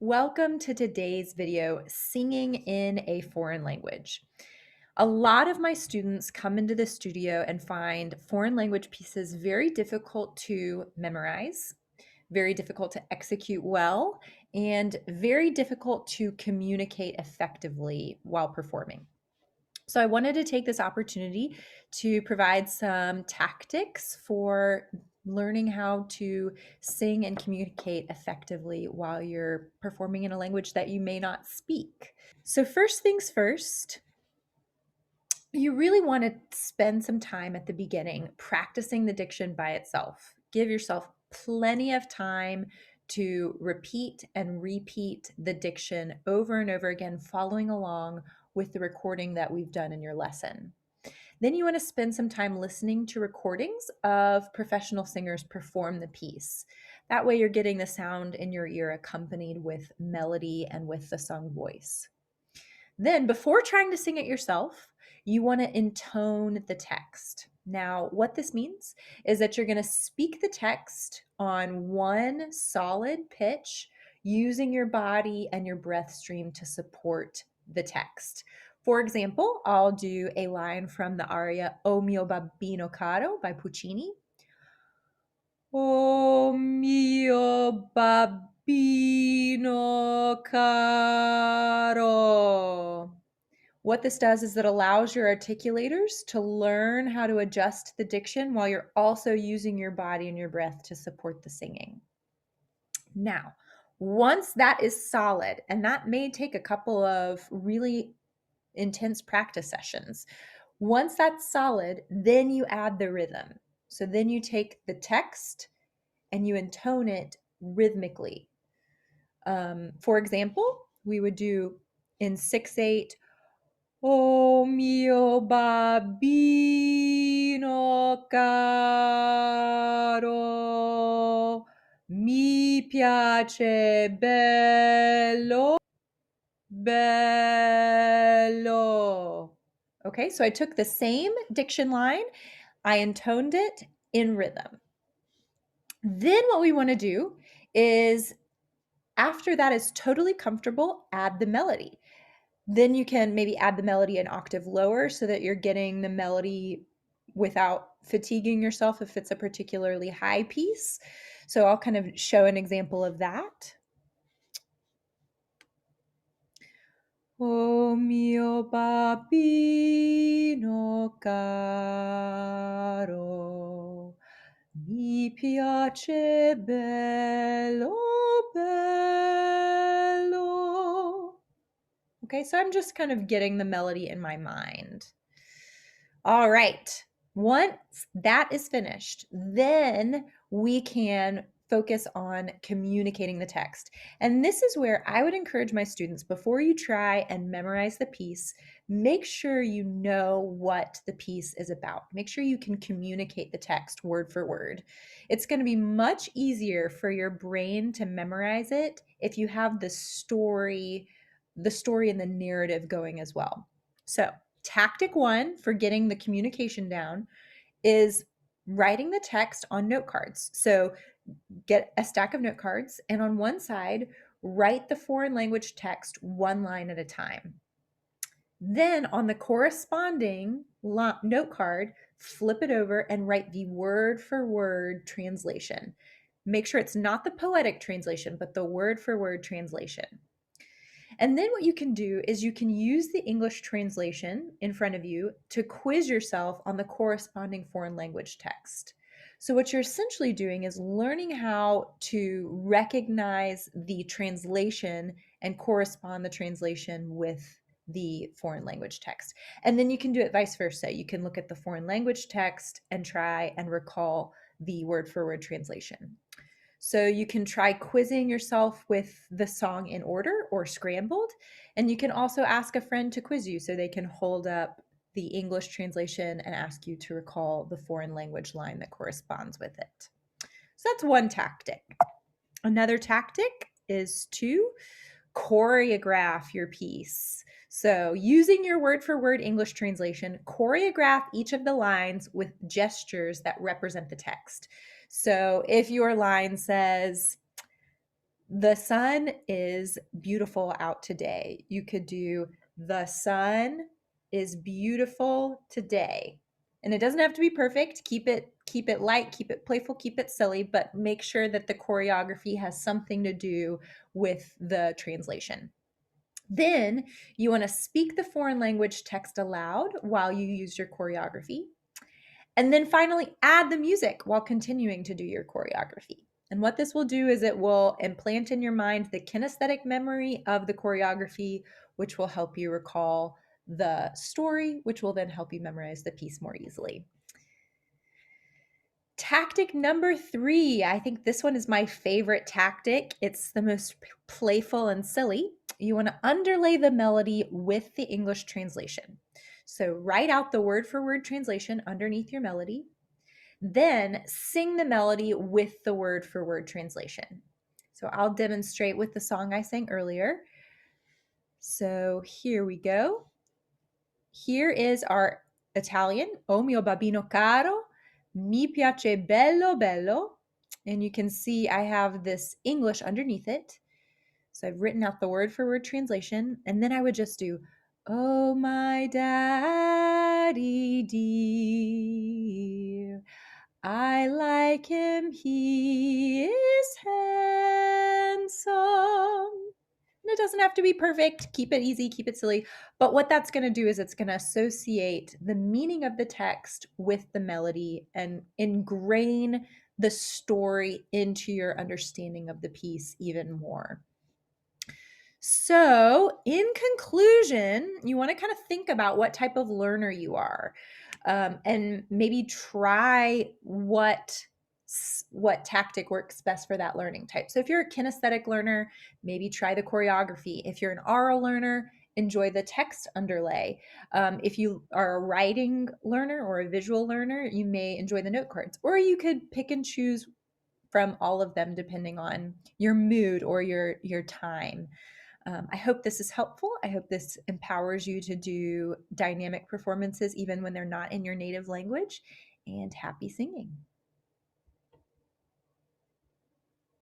Welcome to today's video, Singing in a Foreign Language. A lot of my students come into the studio and find foreign language pieces very difficult to memorize, very difficult to execute well, and very difficult to communicate effectively while performing. So I wanted to take this opportunity to provide some tactics for learning how to sing and communicate effectively while you're performing in a language that you may not speak. So first things first, you really want to spend some time at the beginning practicing the diction by itself. Give yourself plenty of time to repeat and repeat the diction over and over again, following along with the recording that we've done in your lesson. Then you want to spend some time listening to recordings of professional singers perform the piece. That way, you're getting the sound in your ear accompanied with melody and with the sung voice. Then, before trying to sing it yourself, you want to intone the text. Now, what this means is that you're going to speak the text on one solid pitch using your body and your breath stream to support the text. For example, I'll do a line from the aria O mio babbino caro by Puccini. O mio babbino caro. What this does is it allows your articulators to learn how to adjust the diction while you're also using your body and your breath to support the singing. Now, once that is solid, and that may take a couple of really intense practice sessions, once that's solid, then you add the rhythm. So then you take the text and you intone it rhythmically. For example, we would do in 6/8, O mio babbino caro, mi piace bello, bello. Okay, so I took the same diction line, I intoned it in rhythm. Then what we want to do is, after that is totally comfortable, add the melody. Then you can maybe add the melody an octave lower so that you're getting the melody without fatiguing yourself if it's a particularly high piece. So I'll kind of show an example of that. O mio babbino caro, mi piace bello, bello. Okay, so I'm just kind of getting the melody in my mind. All right, once that is finished, then we can focus on communicating the text. And this is where I would encourage my students, before you try and memorize the piece, make sure you know what the piece is about. Make sure you can communicate the text word for word. It's going to be much easier for your brain to memorize it if you have the story and the narrative going as well. So, tactic one for getting the communication down is writing the text on note cards. So get a stack of note cards, and on one side, write the foreign language text one line at a time. Then on the corresponding note card, flip it over and write the word for word translation. Make sure it's not the poetic translation, but the word for word translation. And then what you can do is you can use the English translation in front of you to quiz yourself on the corresponding foreign language text. So what you're essentially doing is learning how to recognize the translation and correspond the translation with the foreign language text. And then you can do it vice versa. You can look at the foreign language text and try and recall the word for word translation. So you can try quizzing yourself with the song in order or scrambled. And you can also ask a friend to quiz you so they can hold up the English translation and ask you to recall the foreign language line that corresponds with it. So that's one tactic. Another tactic is to choreograph your piece. So using your word for word English translation, choreograph each of the lines with gestures that represent the text. So if your line says, The sun is beautiful out today. You could do the sun is beautiful today. And it doesn't have to be perfect. Keep it light, keep it playful, keep it silly, but make sure that the choreography has something to do with the translation. Then you want to speak the foreign language text aloud while you use your choreography. And then finally, add the music while continuing to do your choreography. And what this will do is it will implant in your mind the kinesthetic memory of the choreography, which will help you recall the story, which will then help you memorize the piece more easily. Tactic number 3. I think this one is my favorite tactic. It's the most playful and silly. You want to underlay the melody with the English translation. So write out the word for word translation underneath your melody. Then sing the melody with the word for word translation. So I'll demonstrate with the song I sang earlier. So here we go. Here is our Italian, O mio babino caro, mi piace bello bello. And you can see I have this English underneath it. So I've written out the word for word translation, and then I would just do, oh my daddy dear, I like him, he is handsome. And it doesn't have to be perfect. Keep it easy, keep it silly. But what that's going to do is it's going to associate the meaning of the text with the melody and ingrain the story into your understanding of the piece even more. So, in conclusion, you want to kind of think about what type of learner you are, and maybe try what tactic works best for that learning type. So, if you're a kinesthetic learner, maybe try the choreography. If you're an oral learner, enjoy the text underlay. If you are a writing learner or a visual learner, you may enjoy the note cards, or you could pick and choose from all of them depending on your mood or your time. I hope this is helpful. I hope this empowers you to do dynamic performances even when they're not in your native language. And happy singing.